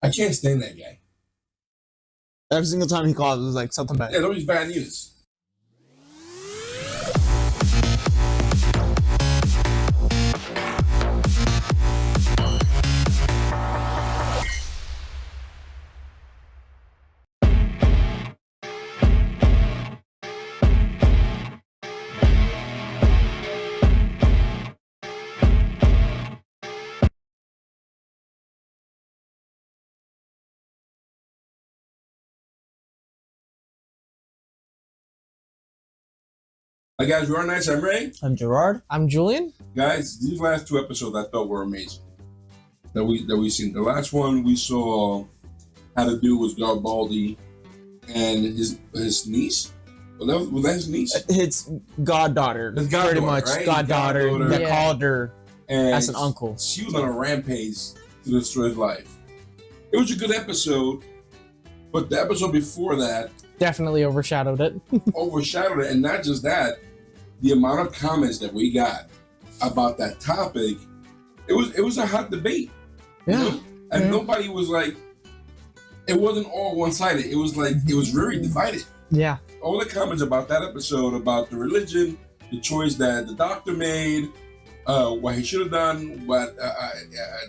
I can't stand that guy. Every single time he calls, it was like something bad. Yeah, always bad news. Hi guys, we're nice. I'm Ray. I'm Gerard. I'm Julian. Guys, these last two episodes I thought were amazing. That we seen. The last one we saw had to do with Garibaldi and his niece. Was that his niece? His goddaughter. His goddaughter, pretty much right? goddaughter. That called her and as an uncle. She was on a rampage to destroy his life. It was a good episode, but the episode before that Definitely overshadowed it. overshadowed it, and not just that. The amount of comments that we got about that topic, it was a hot debate. Yeah. You know? And nobody was like, it wasn't all one-sided. It was like, it was very divided. Yeah. All the comments about that episode, about the religion, the choice that the doctor made, what he should have done, what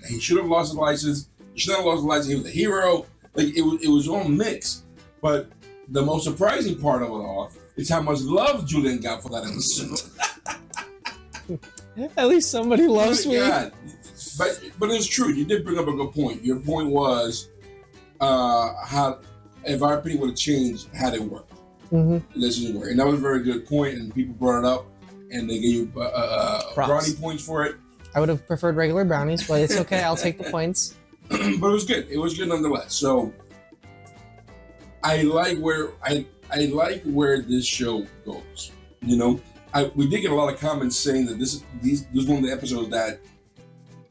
he should have lost his license. He should not have lost his license. He was a hero. Like it was all mixed. But the most surprising part of it all is how much love Julian got for that episode. At least somebody loves me. God. But it's true. You did bring up a good point. Your point was how if our opinion would have changed had it worked. Mm-hmm. This didn't work, and that was a very good point. And people brought it up, and they gave you brownie points for it. I would have preferred regular brownies, but it's okay. I'll take the points. But it was good. It was good nonetheless. So I like where this show goes. You know, we did get a lot of comments saying that this is one of the episodes that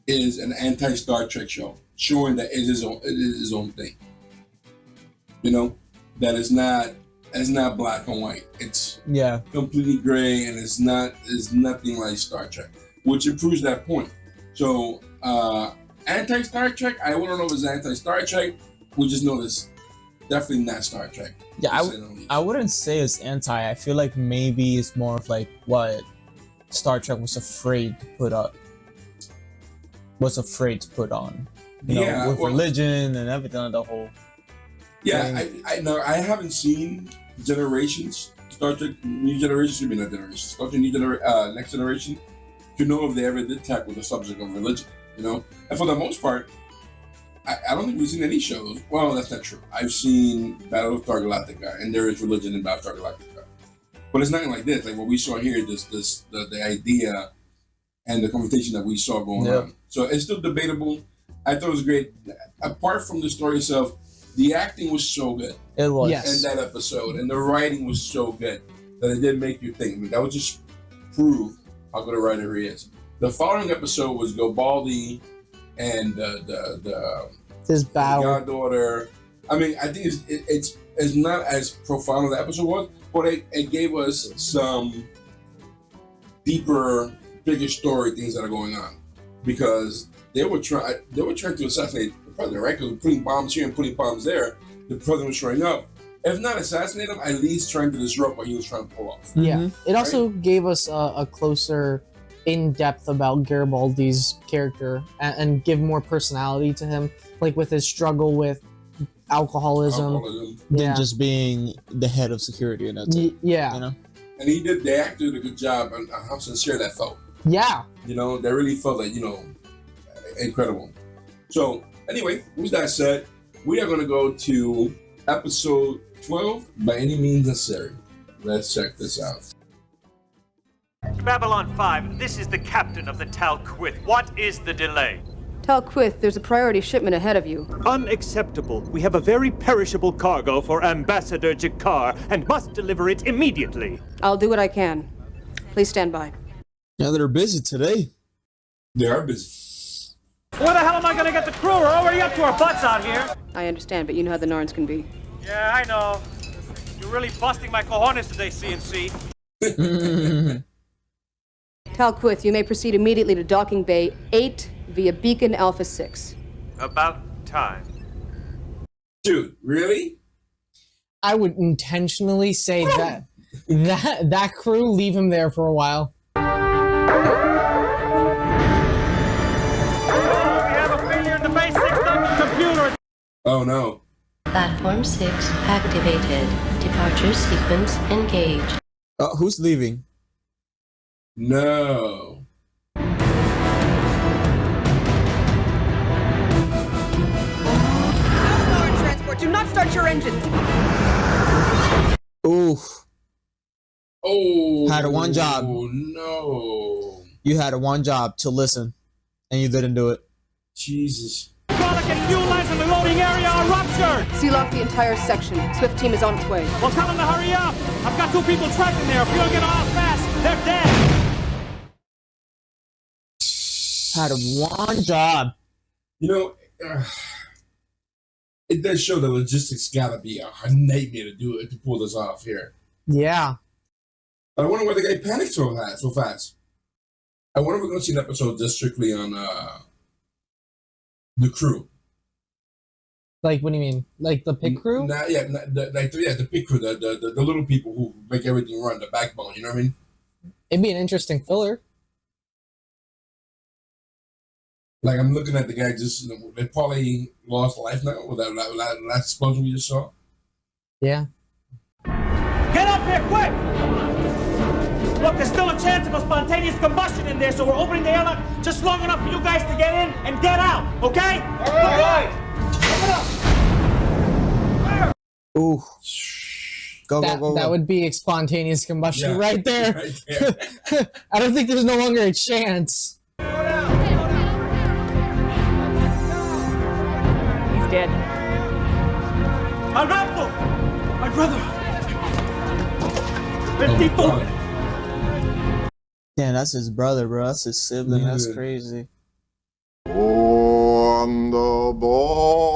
is an anti-Star Trek show, showing that it is his own thing. You know, that it's not black and white. It's completely gray, and it's nothing like Star Trek, which improves that point. So anti-Star Trek, I wouldn't know if it's anti-Star Trek. We just know this. Definitely not Star Trek. Yeah, I wouldn't say it's anti. I feel like maybe it's more of like what Star Trek was afraid to put up. Was afraid to put on. You know, with religion and everything, the whole. Yeah, thing. I know. I haven't seen Generations, Star Trek New Generation. Should be not Generation. Star Trek Next Generation. To know if they ever did tackle the subject of religion. You know, and for the most part. I don't think we've seen any shows. Well, that's not true. I've seen Battlestar Galactica, and there is religion in Battlestar Galactica, but it's nothing like this. Like what we saw here, the idea and the conversation that we saw going on. So it's still debatable. I thought it was great. Apart from the story itself, the acting was so good. It was. Yes. In that episode, and the writing was so good that it did make you think. I mean, that would just prove how good a writer he is. The following episode was Garibaldi and This battle. goddaughter. I mean, I think it's not as profound as the episode was, but it gave us some deeper, bigger story things that are going on, because they were trying to assassinate the president, right? Because putting bombs here and putting bombs there, the president was showing up. If not assassinate him, at least trying to disrupt what he was trying to pull off. Yeah. It also gave us a closer in-depth about Garibaldi's character and give more personality to him, like with his struggle with alcoholism. Than just being the head of security, and that's it. Yeah. You know? And the actor did a good job on how sincere that felt. Yeah. You know, that really felt like, incredible. So anyway, with that said, we are going to go to episode 12, By Any Means Necessary. Let's check this out. Babylon 5, this is the captain of the Talquith. What is the delay? Talquith, there's a priority shipment ahead of you. Unacceptable. We have a very perishable cargo for Ambassador Jakar and must deliver it immediately. I'll do what I can. Please stand by. Yeah, they're busy today. They are busy. Where the hell am I gonna get the crew? We're already up to our butts out here. I understand, but you know how the Norns can be. Yeah, I know. You're really busting my cojones today, CNC. Talquith, you may proceed immediately to docking bay 8 via beacon Alpha 6. About time. Dude, really? I would intentionally say that crew, leave him there for a while. We have a failure in the base 6 computer. Oh no. Platform 6 activated. Departure sequence engaged. Who's leaving? No. Power transport, do not start your engines. Oof. Oh. Had one job. Oh no. You had one job to listen, and you didn't do it. Jesus. Hydraulic and fuel lines in the loading area are ruptured. Seal off the entire section. Swift team is on its way. Well, tell them to hurry up. I've got 2 people trapped in there. If you don't get off fast, they're dead. Had one job. You know, it does show the logistics gotta be a nightmare to do it, to pull this off here. Yeah. I wonder why the guy panicked so fast. I wonder if we're going to see an episode just strictly on the crew. Like, what do you mean? Like the pit crew? The pit crew, the little people who make everything run, the backbone. You know what I mean? It'd be an interesting filler. Like I'm looking at the guy just they probably lost life now with that last explosion we just saw. Yeah. Get up here, quick! Look, there's still a chance of a spontaneous combustion in there, so we're opening the airlock just long enough for you guys to get in and get out, okay? All right! Ooh. Go. That would be spontaneous combustion right there. Right there. I don't think there's no longer a chance. He's dead. Alberto! My brother! Oh, Bendito! God. Damn, that's his brother, bro. That's his sibling. That's Dude. crazy. On the ball.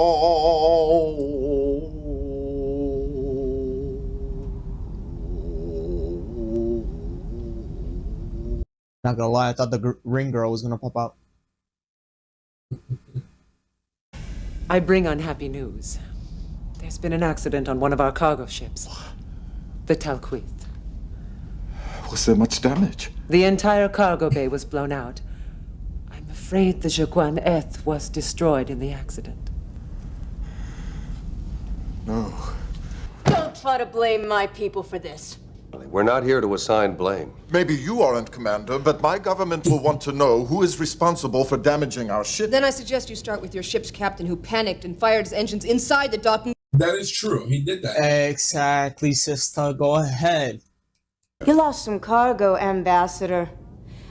Not gonna lie, I thought the ring girl was gonna pop out. I bring unhappy news. There's been an accident on one of our cargo ships. The Talquith. Was there much damage? The entire cargo bay was blown out. I'm afraid the Jaguan Eth was destroyed in the accident. No. Don't try to blame my people for this. We're not here to assign blame. Maybe you aren't, Commander, but my government will want to know who is responsible for damaging our ship. Then I suggest you start with your ship's captain who panicked and fired his engines inside the docking. That is true. He did that. Exactly, sister. Go ahead. You lost some cargo, Ambassador.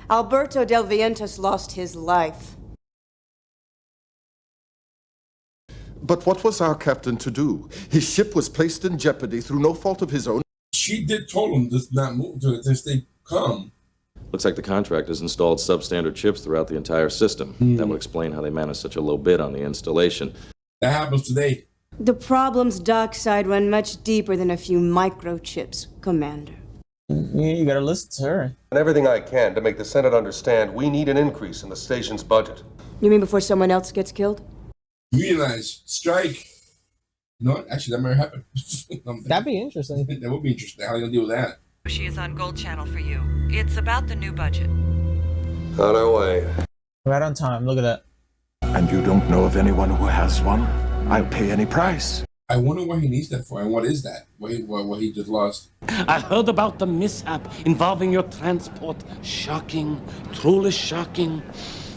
Alberto Del Vientos lost his life. But what was our captain to do? His ship was placed in jeopardy through no fault of his own. She did told him to not move, to stay calm. Looks like the contractors installed substandard chips throughout the entire system. That would explain how they managed such a low bid on the installation. That happens today. The problems dockside run much deeper than a few microchips, Commander. Yeah, you gotta listen to her. And everything I can to make the Senate understand we need an increase in the station's budget. You mean before someone else gets killed? Unionize, strike. You know what? Actually, that might happen. That'd be interesting. That would be interesting. How are you gonna deal with that? She is on Gold Channel for you. It's about the new budget. On our way. Right on time. Look at that. And you don't know of anyone who has one? I'll pay any price. I wonder what he needs that for, and what is that? What he just lost? I heard about the mishap involving your transport. Shocking. Truly shocking.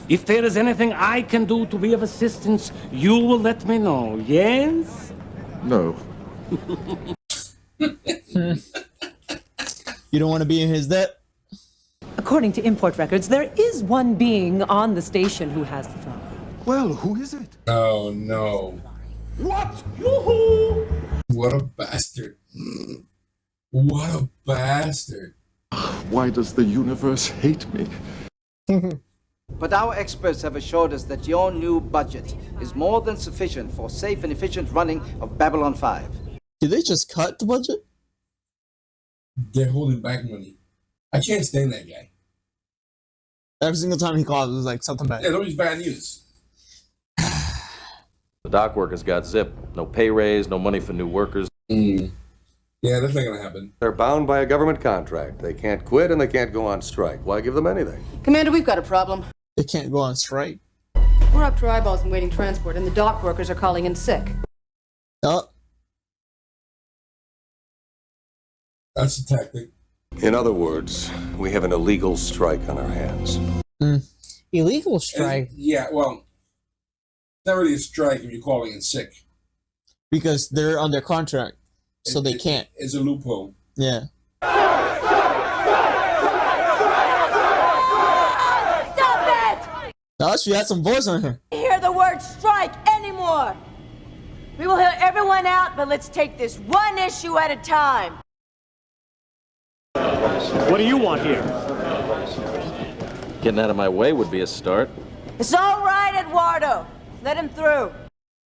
If there is anything I can do to be of assistance, you will let me know, yes? No. You don't want to be in his debt? According to import records, there is one being on the station who has the flower. Well, who is it? Oh no! What? Yoo-hoo! What a bastard! What a bastard! Why does the universe hate me? But our experts have assured us that your new budget is more than sufficient for safe and efficient running of Babylon 5. Did they just cut the budget? They're holding back money. I can't stand that guy. Every single time he called, it was like something bad. Yeah, always bad news. The dock workers got zip. No pay raise, no money for new workers. Yeah, that's not gonna happen. They're bound by a government contract. They can't quit and they can't go on strike. Why give them anything? Commander, we've got a problem. They can't go on strike. We're up to our eyeballs in waiting transport, and the dock workers are calling in sick. Oh. That's a tactic. In other words, we have an illegal strike on our hands. Illegal strike? Yeah, well, it's not really a strike if you're calling in sick. Because they're under contract, so they can't. It's a loophole. Yeah. Stop it! Oh, she had some voice on her. Hear the word strike anymore. We will hear everyone out, but let's take this one issue at a time. What do you want here? Getting out of my way would be a start. It's all right, Eduardo. Let him through.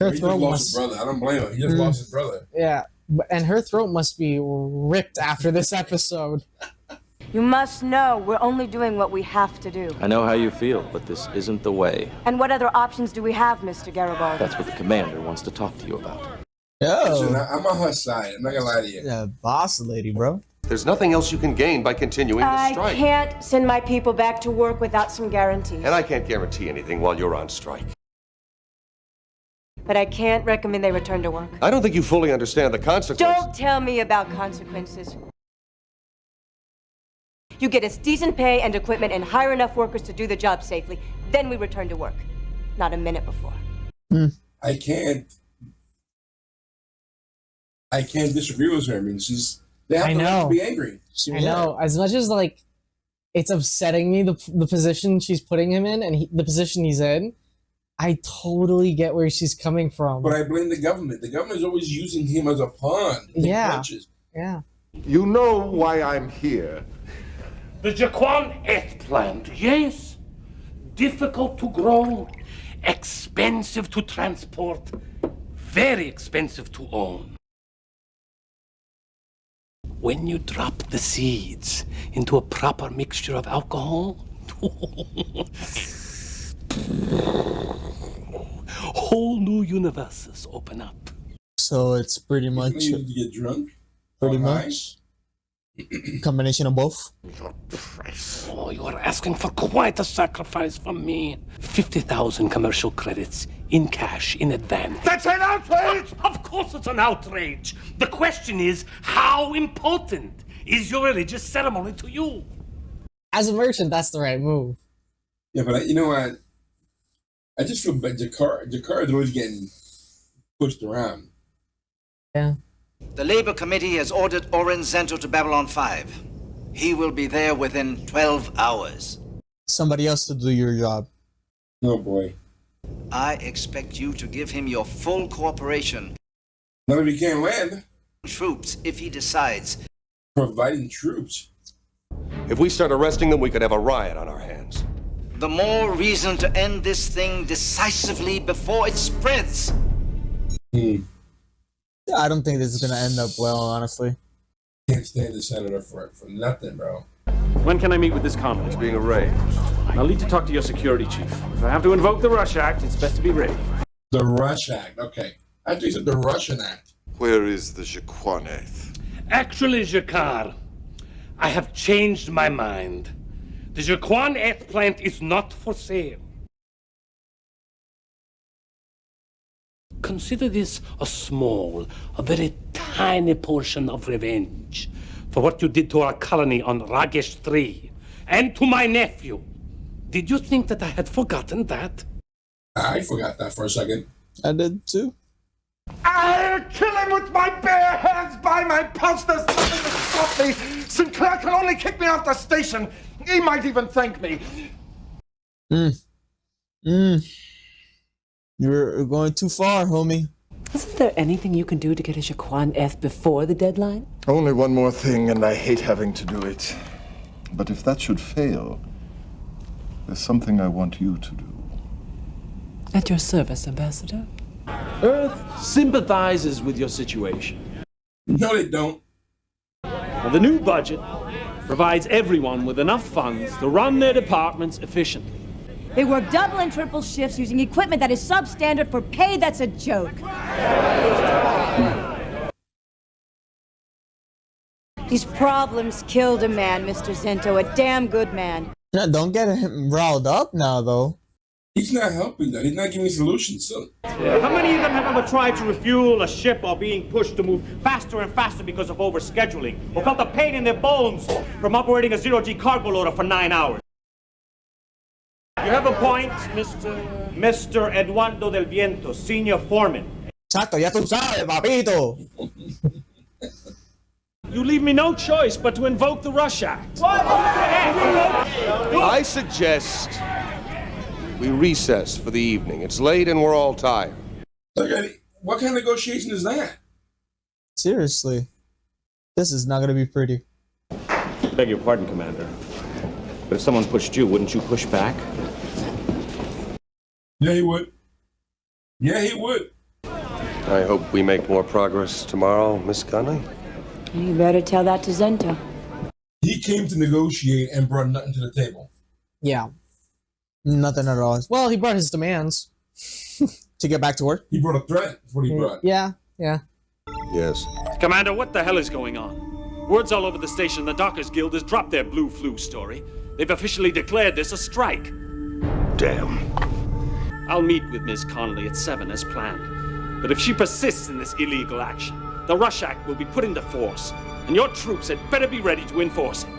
Her He just throat lost his must... brother. I don't blame him. He just lost his brother. Yeah, and her throat must be ripped after this episode. You must know we're only doing what we have to do. I know how you feel, but this isn't the way. And what other options do we have, Mr. Garibaldi? That's what the commander wants to talk to you about. Listen, Yo. I'm on her side. I'm not gonna lie to you. Yeah, boss lady, bro. There's nothing else you can gain by continuing the I strike. can't send my people back to work without some guarantees. And I can't guarantee anything while you're on strike. But I can't recommend they return to work. I don't think you fully understand the consequences. Don't tell me about consequences. You get us decent pay and equipment and hire enough workers to do the job safely. Then we return to work. Not a minute before. I can't disagree with her. I mean, they have I the right know. to be angry. I know. As much as like, it's upsetting me the position she's putting him in and the position he's in. I totally get where she's coming from. But I blame the government. The government is always using him as a pawn. to take Yeah. punches. Yeah. You know why I'm here. The Jaquan plant, yes. Difficult to grow, expensive to transport, very expensive to own. When you drop the seeds into a proper mixture of alcohol, whole new universes open up. So it's pretty much. You need to get drunk. Pretty Or high. much. Combination of both. Oh, you are asking for quite a sacrifice from me. 50,000 commercial credits in cash in advance. That's an outrage! Of course it's an outrage. The question is, how important is your religious ceremony to you? As a merchant, that's the right move. Yeah, but you know what? I just feel bad. Gerard is always getting pushed around. Yeah. The Labor Committee has ordered Oren Zento to Babylon 5. He will be there within 12 hours. Somebody else to do your job. Oh boy. I expect you to give him your full cooperation. Not if he can't land. Troops, if he decides. Providing troops. If we start arresting them, we could have a riot on our hands. The more reason to end this thing decisively before it spreads. I don't think this is gonna end up well, honestly. Can't stand the senator for nothing, bro. When can I meet with this conference? It's being arranged. I'll need to talk to your security chief. If I have to invoke the Rush Act, it's best to be ready. The Rush Act. Okay. I think it's the Russian Act. Where is the Jaquaneth? Actually, Jakar, I have changed my mind. The Jaquan plant is not for sale. Consider this a very tiny portion of revenge for what you did to our colony on Ragesh 3 and to my nephew. Did you think that I had forgotten that? I forgot that for a second. I did too. I'll kill him with my bare hands by my pulse. There's nothing to stop me. Sinclair can only kick me off the station. He might even thank me. You're going too far, homie. Isn't there anything you can do to get a Jaquan F before the deadline? Only one more thing, and I hate having to do it. But if that should fail, there's something I want you to do. At your service, Ambassador. Earth sympathizes with your situation. No, they don't. Now, the new budget provides everyone with enough funds to run their departments efficiently. They work double and triple shifts using equipment that is substandard for pay that's a joke. These problems killed a man, Mr. Zento, a damn good man. Yeah, don't get him riled up now, though. He's not helping though. He's not giving solutions. So. How many of them have ever tried to refuel a ship or being pushed to move faster and faster because of overscheduling, or felt the pain in their bones from operating a zero-G cargo loader for 9 hours? You have a point, Mr. Eduardo del Viento, Senior Foreman. Chato, ya tú sabes, papito. You leave me no choice but to invoke the Rush Act. I suggest we recess for the evening. It's late and we're all tired. Okay, what kind of negotiation is that? Seriously. This is not going to be pretty. Beg your pardon, Commander. But if someone pushed you, wouldn't you push back? Yeah, he would. Yeah, he would. I hope we make more progress tomorrow, Miss Conley. You better tell that to Zento. He came to negotiate and brought nothing to the table. Yeah. Nothing at all. Well, he brought his demands. To get back to work? He brought a threat. That's what he brought. Yeah. Yes. Commander, what the hell is going on? Word's all over the station the Dockers Guild has dropped their blue flu story. They've officially declared this a strike. Damn. I'll meet with Ms. Connolly at 7 as planned. But if she persists in this illegal action, the Rush Act will be put into force, and your troops had better be ready to enforce it.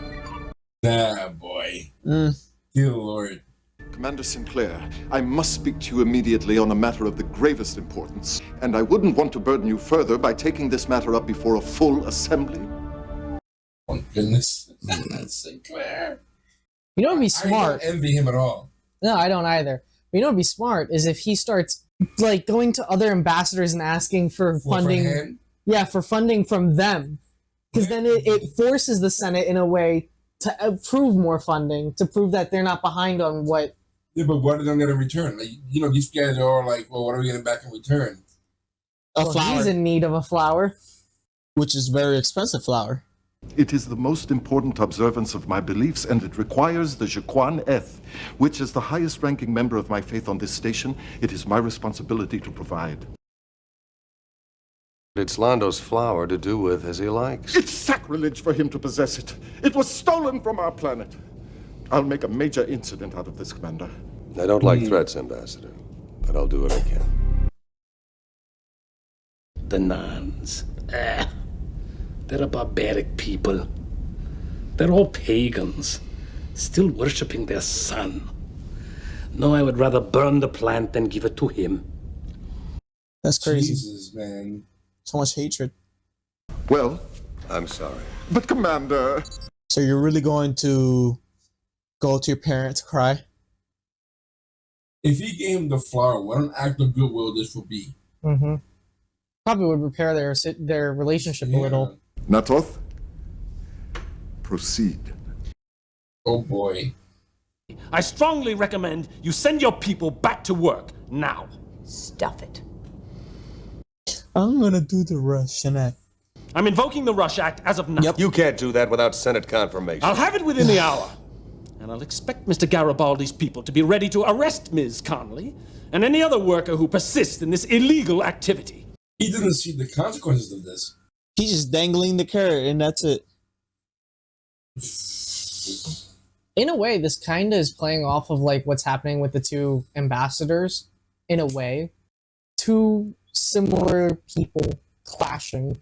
Nah, boy. Dear Lord. Commander Sinclair, I must speak to you immediately on a matter of the gravest importance, and I wouldn't want to burden you further by taking this matter up before a full assembly. Oh, goodness. Sinclair. You know what'd be smart? I don't envy him at all. No, I don't either. But you know what'd be smart is if he starts like going to other ambassadors and asking for funding. Yeah, for funding from them. Because then it forces the Senate in a way to approve more funding, to prove that they're not behind on what. Yeah, but what are they going to return? Like, you know, these guys are all like, well, what are we getting back in return? A flower. He's in need of a flower. Which is very expensive flower. It is the most important observance of my beliefs, and it requires the Jequan Eth, which is the highest-ranking member of my faith on this station. It is my responsibility to provide. It's Lando's flower to do with as he likes. It's sacrilege for him to possess it. It was stolen from our planet. I'll make a major incident out of this, Commander. I don't like threats, Ambassador, but I'll do what I can. The nuns. They're a barbaric people. They're all pagans, still worshipping their sun. No, I would rather burn the plant than give it to him. That's crazy. Jesus, man. So much hatred. Well, I'm sorry. But Commander... So you're really going to go to your parents to cry? If he gave him the flower, what an act of goodwill this would be. Mm-hmm. Probably would repair their relationship a little. Natoth, proceed. Oh boy. I strongly recommend you send your people back to work now. Stuff it. I'm gonna do the Russian Act. I'm invoking the Rush Act as of now. Yep. You can't do that without Senate confirmation. I'll have it within the hour. And I'll expect Mr. Garibaldi's people to be ready to arrest Ms. Connolly and any other worker who persists in this illegal activity. He didn't see the consequences of this. He's just dangling the carrot and that's it. In a way, this kind of is playing off of like what's happening with the two ambassadors. In a way, two similar people clashing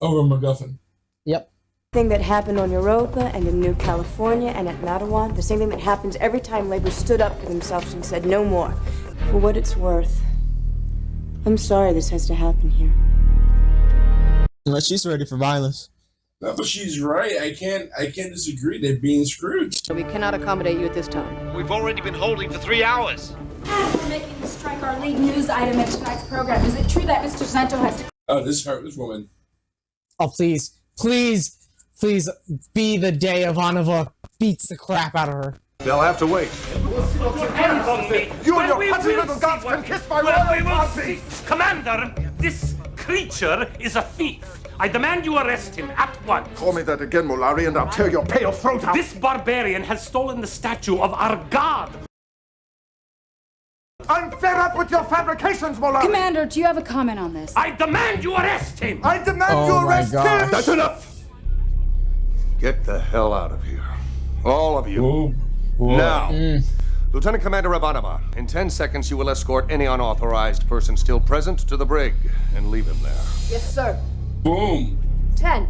over MacGuffin. Yep. Thing that happened on Europa and in New California and at Mattawan, the same thing that happens every time labor stood up for themselves and said no more. For what it's worth, I'm sorry this has to happen here. Unless she's ready for violence. No, but she's right. I can't disagree. They're being screwed. We cannot accommodate you at this time. We've already been holding for 3 hours. We're making the strike our lead news item in tonight's program. Is it true that Mr. Zento has to... Oh, this woman. Oh, please be the day Ivanova beats the crap out of her. They'll have to wait. You and your putty little gods can kiss my royal party! Commander, this creature is a thief. I demand you arrest him at once. Call me that again, Molari, and I'll tear your pale throat out. This barbarian has stolen the statue of our god. I'm fed up with your fabrications, Molari! Commander, do you have a comment on this? I demand you arrest him! I demand you arrest him! That's enough! Get the hell out of here. All of you. Now, Lieutenant Commander Ivanova, in 10 seconds you will escort any unauthorized person still present to the brig and leave him there. Yes, sir. Boom. 10,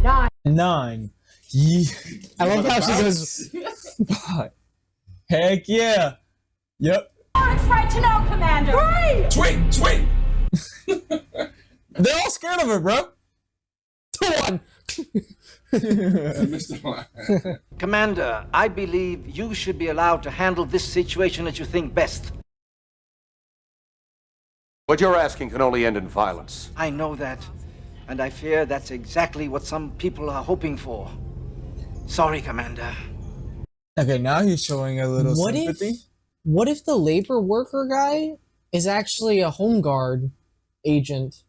9. 9. Yeah. I love how she goes. Heck yeah. Yep. Oh, it's right to know, Commander. Right. Swing. They're all scared of her, bro. 2-1. Commander, I believe you should be allowed to handle this situation as you think best. What you're asking can only end in violence. I know that, and I fear that's exactly what some people are hoping for. Sorry, Commander. Okay, now he's showing a little sympathy. What if the labor worker guy is actually a home guard agent?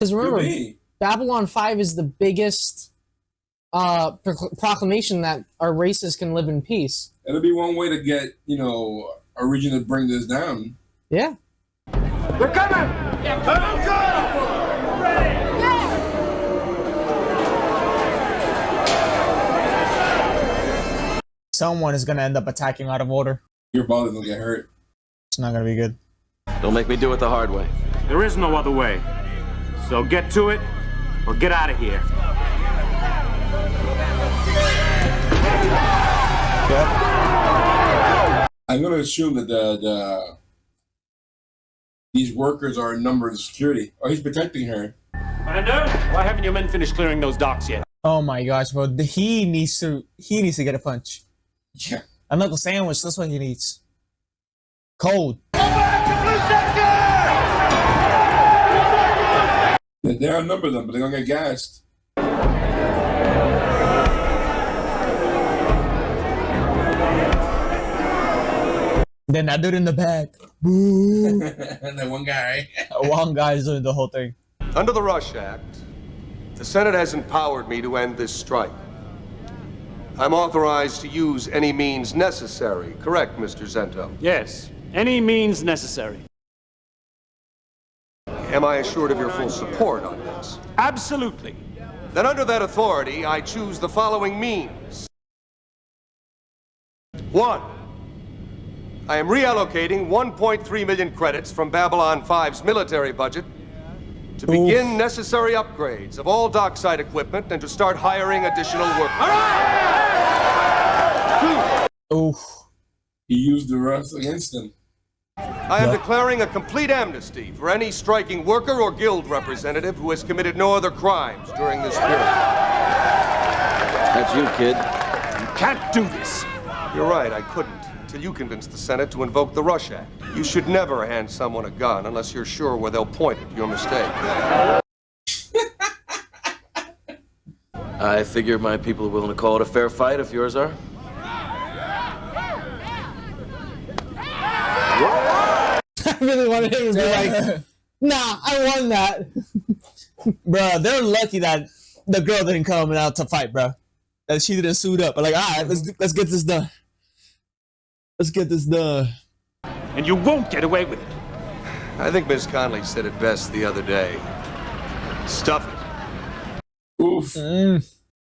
Because remember, Babylon 5 is the biggest proclamation that our races can live in peace. It'll be one way to get, a region to bring this down. Yeah. We're coming! Someone is gonna end up attacking out of order. Your body's gonna get hurt. It's not gonna be good. Don't make me do it the hard way. There is no other way. So get to it, or get out of here. I'm gonna assume that these workers are a number of security. Oh, he's protecting her. Commander, why haven't your men finished clearing those docks yet? Oh my gosh, bro. He needs to get a punch. Yeah. A knuckle sandwich, that's what he needs. Cold. They outnumber them, but they're gonna get gassed. Then that dude in the back. Boo. And that one guy. One guy is doing the whole thing. Under the Rush Act, the Senate has empowered me to end this strike. I'm authorized to use any means necessary, correct, Mr. Zento? Yes, any means necessary. Am I assured of your full support on this? Absolutely. Then under that authority, I choose the following means. 1. I am reallocating 1.3 million credits from Babylon 5's military budget to begin necessary upgrades of all dockside equipment and to start hiring additional workers. 2. Oof. He used the rest against them. I am declaring a complete amnesty for any striking worker or guild representative who has committed no other crimes during this period. That's you, kid. You can't do this. You're right, I couldn't, till you convinced the Senate to invoke the Rush Act. You should never hand someone a gun unless you're sure where they'll point it. Your mistake. I figure my people are willing to call it a fair fight if yours are. I really wanted him to be like, nah, I won that. Bro, they're lucky that the girl didn't come out to fight, bro. That she didn't suit up. But like, all right, let's get this done. Let's get this done. And you won't get away with it. I think Miss Conley said it best the other day. Stuff it. Oof. Well,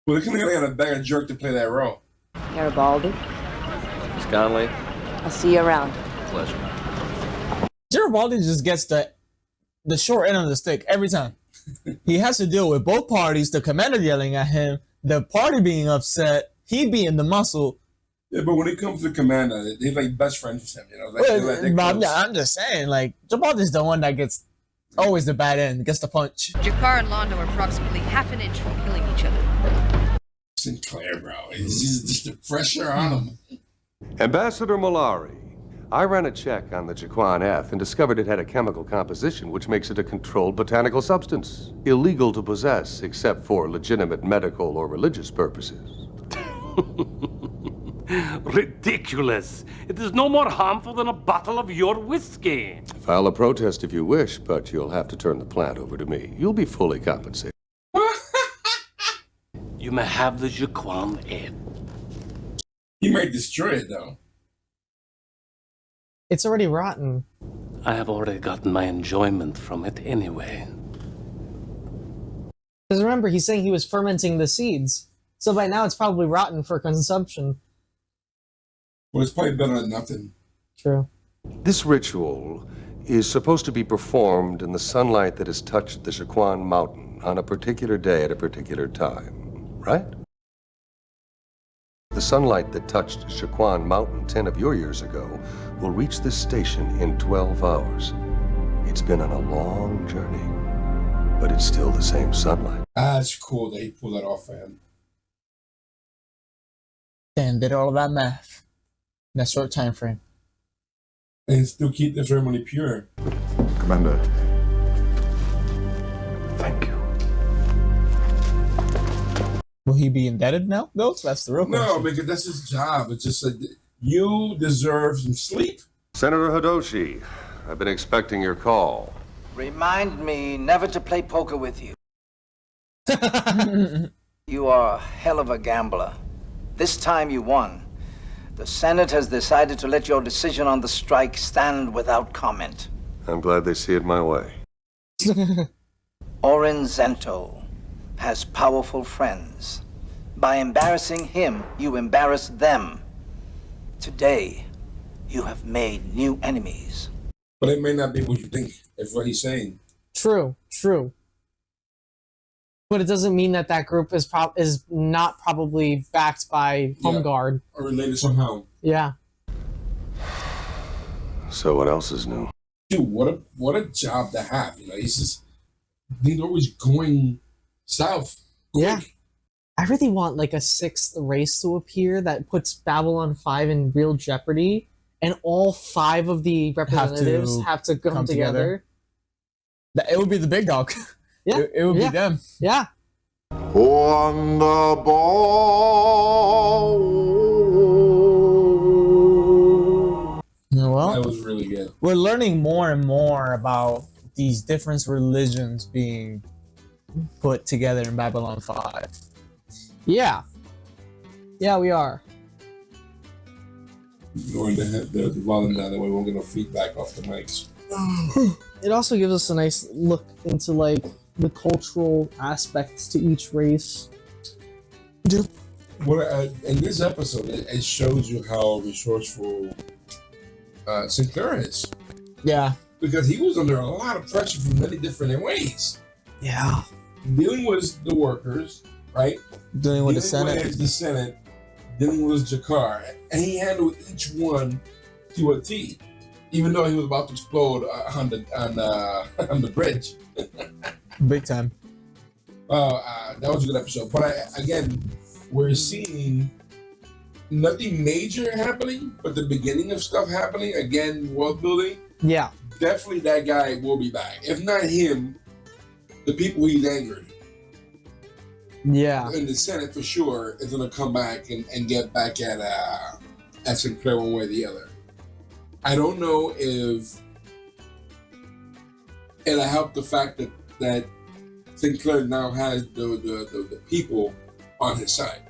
they couldn't get a bag of jerk to play that role. Garibaldi, Miss Conley, I'll see you around. pleasure. Gerard just gets the short end of the stick every time. He has to deal with both parties, the commander yelling at him, the party being upset, he being the muscle. Yeah, but when it comes to commander, they're like best friends with him, I'm just saying, like, Gerard is the one that gets always the bad end, gets the punch. Jakar and Londo are approximately half an inch from killing each other. Sinclair, bro. It's just the pressure on him. Ambassador Molari, I ran a check on the Jaquan F and discovered it had a chemical composition which makes it a controlled botanical substance, illegal to possess except for legitimate medical or religious purposes. Ridiculous. It is no more harmful than a bottle of your whiskey. File a protest if you wish, but you'll have to turn the plant over to me. You'll be fully compensated. You may have the Jaquan F. He might destroy it, though. It's already rotten. I have already gotten my enjoyment from it anyway. Because remember, he's saying he was fermenting the seeds. So by now it's probably rotten for consumption. Well, it's probably better than nothing. True. This ritual is supposed to be performed in the sunlight that has touched the Jaquan Mountain on a particular day at a particular time, right? The sunlight that touched Jaquan Mountain 10 of your years ago will reach this station in 12 hours. It's been on a long journey, but it's still the same sunlight. That's cool that he pulled that off for him. And did all that math in a short time frame. And still keep the ceremony pure. Commander, thank you. Will he be indebted now, though? That's the real question. No, because that's his job. It's just like, you deserve some sleep. Senator Hidoshi, I've been expecting your call. Remind me never to play poker with you. You are a hell of a gambler. This time you won. The Senate has decided to let your decision on the strike stand without comment. I'm glad they see it my way. Orenzento has powerful friends. By embarrassing him, you embarrass them. Today, you have made new enemies. But it may not be what you think. That's what he's saying. True. But it doesn't mean that that group is not probably backed by Home Guard. Or related somehow. Yeah. So what else is new? Dude, what a job to have. You know, he's always going south. Quick. Yeah. I really want like a 6th race to appear that puts Babylon 5 in real jeopardy, and all 5 of the representatives have to come together. It would be the big dog. Yeah. It would be them. Yeah. On the ball. Well, that was really good. We're learning more and more about these different religions being put together in Babylon 5. Yeah. Yeah, we are. Going to have the volume down, that way we won't get no feedback off the mics. It also gives us a nice look into like the cultural aspects to each race. In this episode, it shows you how resourceful Sinclair is. Yeah. Because he was under a lot of pressure from many different ways. Yeah. Dealing with the workers, right? Dealing with the Senate. Dealing with Jakar. And he handled each one to a T. Even though he was about to explode on the bridge. Big time. That was a good episode. But again, we're seeing nothing major happening, but the beginning of stuff happening. Again, world building. Yeah. Definitely that guy will be back. If not him, the people he's angered. Yeah. In the Senate for sure is going to come back and get back at Sinclair one way or the other. I don't know if it'll help the fact that Sinclair now has the people on his side.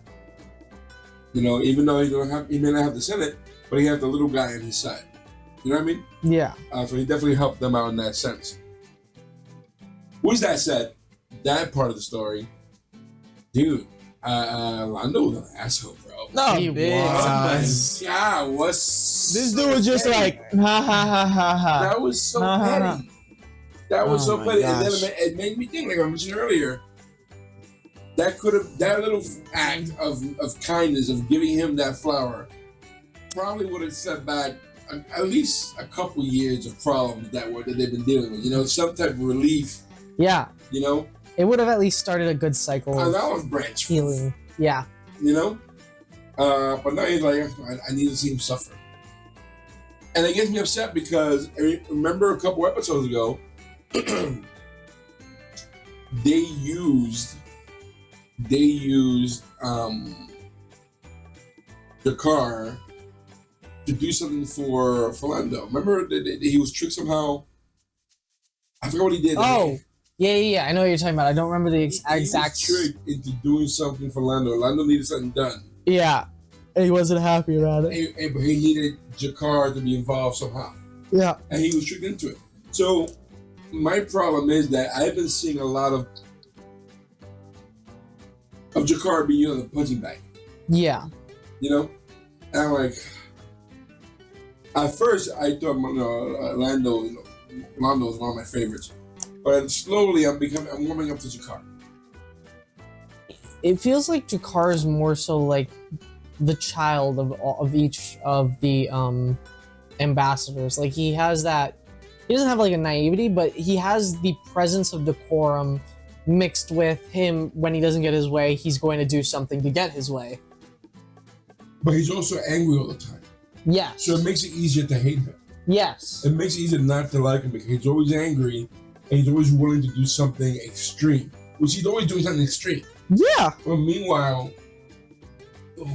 You know, even though he may not have the Senate, but he has the little guy on his side. You know what I mean? Yeah. So he definitely helped them out in that sense. With that said, that part of the story, dude, Lando was an asshole, bro. No, he was. Yeah, this dude was just like, ha ha ha ha ha. That was so petty. That was so petty. And then it made me think, like I mentioned earlier, that little act of kindness, of giving him that flower, probably would have set back at least a couple years of problems that they've been dealing with. You know, some type of relief. Yeah. You know? It would have at least started a good cycle of that was branch healing. Yeah. You know? But now he's like, I need to see him suffer. And it gets me upset because remember a couple episodes ago, they used Jakar to do something for Lando. Remember that he was tricked somehow? I forgot what he did. Oh, yeah. I know what you're talking about. I don't remember the exact. He was tricked into doing something for Lando. Lando needed something done. Yeah, and he wasn't happy about it. But he needed Jakar to be involved somehow. Yeah. And he was tricked into it. So my problem is that I've been seeing a lot of Jakar being the punching bag. Yeah. You know? And I'm like, at first I thought Lando was one of my favorites. But slowly I'm warming up to Jakar. It feels like Jakar is more so like the child of each of the ambassadors. Like he has that. He doesn't have like a naivety, but he has the presence of decorum mixed with him. When he doesn't get his way, he's going to do something to get his way. But he's also angry all the time. Yes. So it makes it easier to hate him. Yes. It makes it easier not to like him because he's always angry and he's always willing to do something extreme, which he's always doing something extreme. Yeah. Well, meanwhile,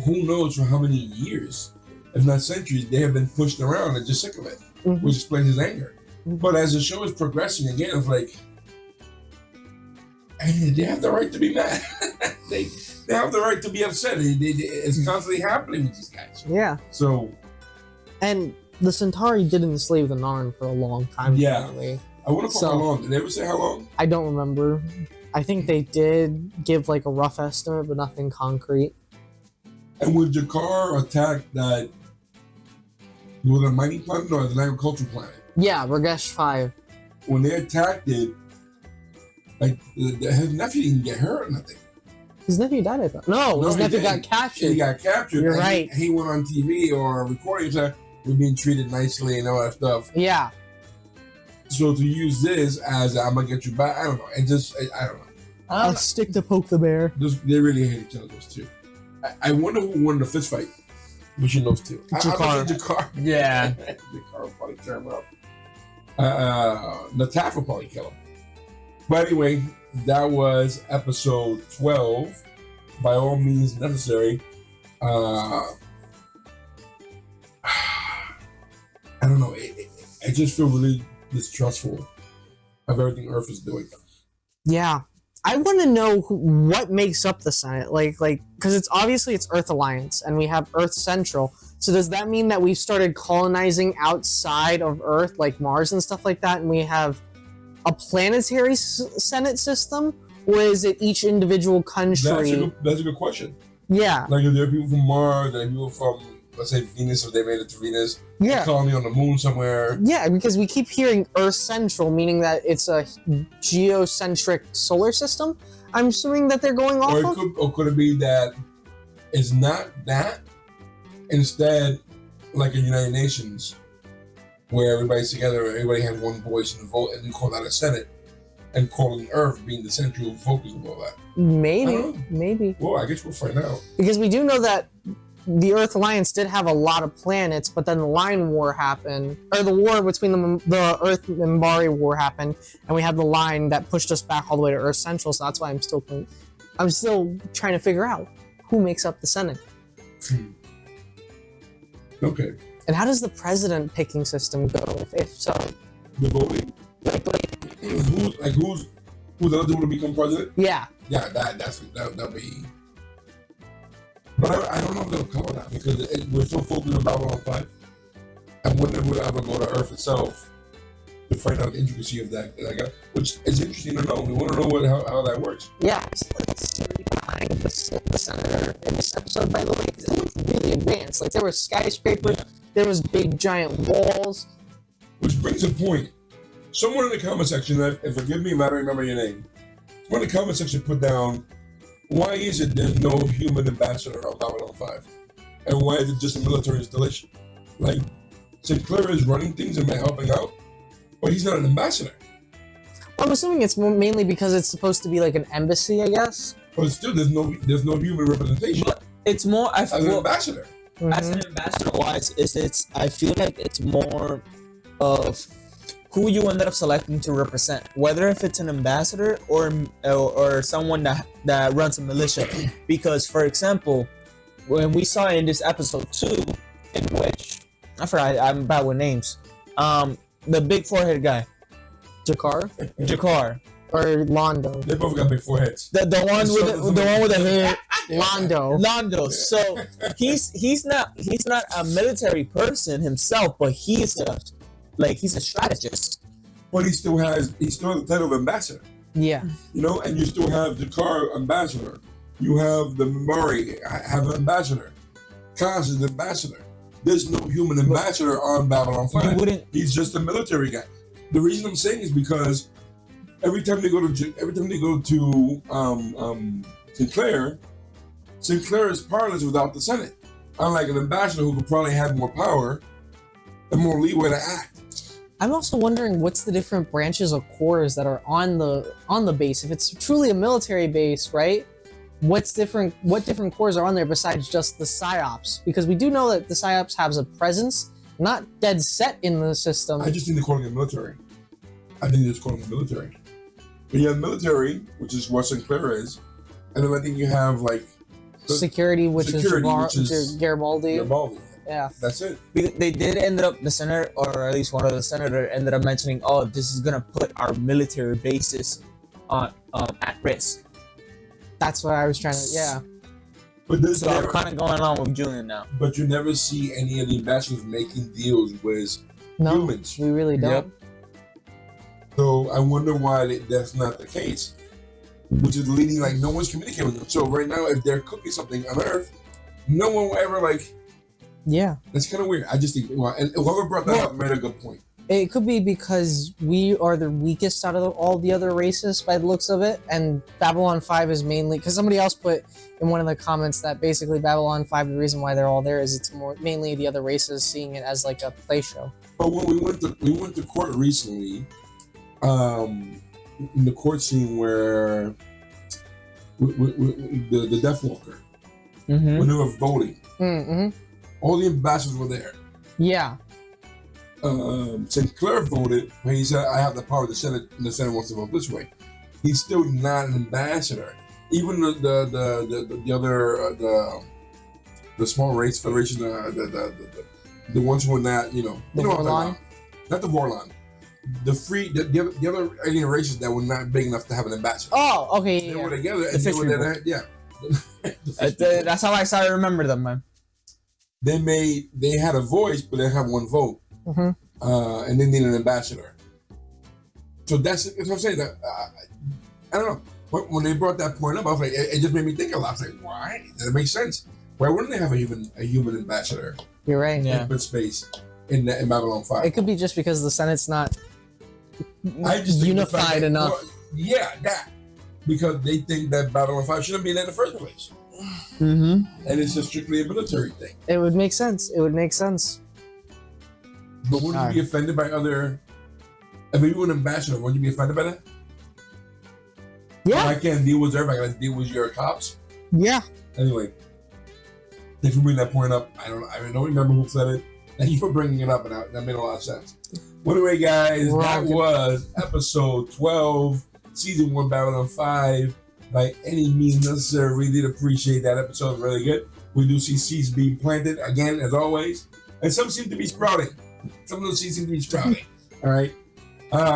who knows for how many years, if not centuries, they have been pushed around and just sick of it, which explains his anger. But as the show is progressing, again, it's like, they have the right to be mad. they have the right to be upset. It's constantly happening with these guys. Yeah. So. And the Centauri did enslave the Narn for a long time. Yeah. Apparently. I wonder for how long. Did they ever say how long? I don't remember. I think they did give like a rough estimate, but nothing concrete. And when Jakar attacked that, was it a mining planet or an agricultural planet? Yeah, Ragesh 5. When they attacked it, like his nephew didn't get hurt or nothing. His nephew died, I thought. No, his nephew got captured. He got captured. You're right. He went on TV or recording, said we're being treated nicely and all that stuff. Yeah. So to use this as I'm gonna get you back, I don't know. I don't know. A stick to poke the bear. They really hate each other, those two. I wonder who won the fist fight between those two. Jakar. Yeah. Jakar will probably tear him up. Nataf will probably kill him. But anyway, that was episode 12. By all means necessary. I don't know. I just feel really distrustful of everything Earth is doing. Yeah. I want to know what makes up the Senate, like, because it's Earth Alliance, and we have Earth Central. So does that mean that we've started colonizing outside of Earth, like Mars and stuff like that, and we have a planetary Senate system, or is it each individual country? That's a good question. Yeah. Like if there are people from Mars, there are people from, let's say, Venus, if they made it to Venus. Yeah. A colony on the moon somewhere. Yeah, because we keep hearing Earth Central, meaning that it's a geocentric solar system. I'm assuming that they're going off of? Or could it be that it's not that? Instead, like a United Nations, where everybody's together, everybody has one voice in the vote, and you call that a Senate, and calling Earth being the central focus of all that. Maybe. Well, I guess we'll find out. Because we do know that the Earth Alliance did have a lot of planets, but then the Line War happened, or the war between the Earth and Minbari War happened, and we had the line that pushed us back all the way to Earth Central. So that's why I'm still trying to figure out who makes up the Senate. Okay. And how does the president picking system go? If so, the voting. Who's eligible to become president? Yeah. Yeah, that'll be. But I don't know if they'll cover that because we're so focused on Babylon 5. I wonder if we'll ever go to Earth itself to find out the intricacy of that. Which is interesting to know. We want to know how that works. Yeah, so let's see behind the senator in this episode, by the way, because it looked really advanced. Like there were skyscrapers, there was big giant walls. Which brings a point. Someone in the comment section, and forgive me if I don't remember your name, someone in the comment section put down, why is it there's no human ambassador on Babylon 5? And why is it just a military installation? Like, Sinclair is running things and helping out, but he's not an ambassador. I'm assuming it's mainly because it's supposed to be like an embassy, I guess. But still, there's no human representation. But it's more as an ambassador. As an ambassador-wise, I feel like it's more of who you ended up selecting to represent, whether if it's an ambassador or someone that runs a militia. Because, for example, when we saw in this episode 2, in which I forgot, I'm bad with names. The big forehead guy, Jakar or Londo. They both got big foreheads. The one with the hair. Londo. So he's not a military person himself, but he's a strategist. But he still has the title of ambassador. Yeah. You know, and you still have the car ambassador. You have the Murray have an ambassador. Kaz is the ambassador. There's no human ambassador on Babylon 5. He's just a military guy. The reason I'm saying is because every time they go to Sinclair is powerless without the Senate. Unlike an ambassador who could probably have more power and more leeway to act. I'm also wondering what's the different branches of corps that are on the base. If it's truly a military base, right? What different corps are on there besides just the PSYOPs? Because we do know that the PSYOPs has a presence, not dead set in the system. I just think they're calling it military. I think they're just calling it military. But you have military, which is what Sinclair is, and then I think you have like security, which is Garibaldi. Yeah, that's it. They did end up, the senator, or at least one of the senators, ended up mentioning, "Oh, this is gonna put our military bases on at risk." That's what I was trying to. Yeah. But this so I'm kind of going along with Julian now. But you never see any of the ambassadors making deals with humans. We really don't. Yep. So I wonder why that's not the case. Which is leading, like, no one's communicating with them. So right now, if they're cooking something on Earth, no one will ever, like... Yeah. That's kind of weird. I just think... Well, and whoever brought that up made a good point. It could be because we are the weakest out of all the other races by the looks of it, and Babylon 5 is mainly... Because somebody else put in one of the comments that basically Babylon 5, the reason why they're all there is it's mainly the other races seeing it as like a play show. But when we went to court recently... in the court scene where the Death Walker, when they were voting, all the ambassadors were there. Yeah. Sinclair voted when he said, "I have the power of the Senate, and the Senate wants to vote this way." He's still not an ambassador. Even the other the small race federation, the ones who are not, you know, Vorlon? Not the Vorlon. The other alien races that were not big enough to have an ambassador. Oh, okay. They were together and they were there. Yeah. That's how I started to remember them, man. They had a voice, but they didn't have one vote. And they needed an ambassador. So that's what I'm saying. That I don't know. When they brought that point up, I was like, it just made me think a lot. I was like, why? That makes sense. Why wouldn't they have a human ambassador? You're right. Yeah. In space in Babylon 5. It could be just because the Senate's not unified enough. Well, yeah, that. Because they think that Babylon 5 shouldn't be there in the first place. And it's just strictly a military thing. It would make sense. But wouldn't you be offended by other... If you were an ambassador, wouldn't you be offended by that? Yeah. I can't deal with everybody. I gotta deal with your cops. Yeah. Anyway, thanks for bringing that point up. I don't remember who said it. Thank you for bringing it up, and that made a lot of sense. Well, anyway, guys, that was episode 12, season 1, Babylon 5. By any means necessary, we did appreciate that episode. Really good. We do see seeds being planted again, as always, and some seem to be sprouting. Some of those seeds seem to be sprouting. All right.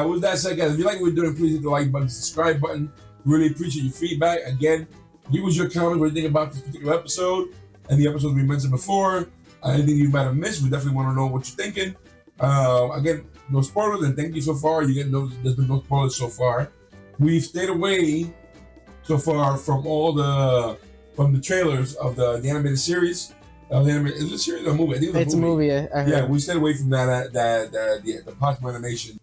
With that said, guys, if you like what we're doing, please hit the like button, subscribe button. Really appreciate your feedback. Again, give us your comments, what you think about this particular episode and the episodes we mentioned before. Anything you might have missed, we definitely want to know what you're thinking. Again, no spoilers, and thank you so far. There's been no spoilers so far. We've stayed away so far from the trailers of the animated series. Is it a series or a movie? I think it's a movie. Yeah, we stayed away from the possible animation.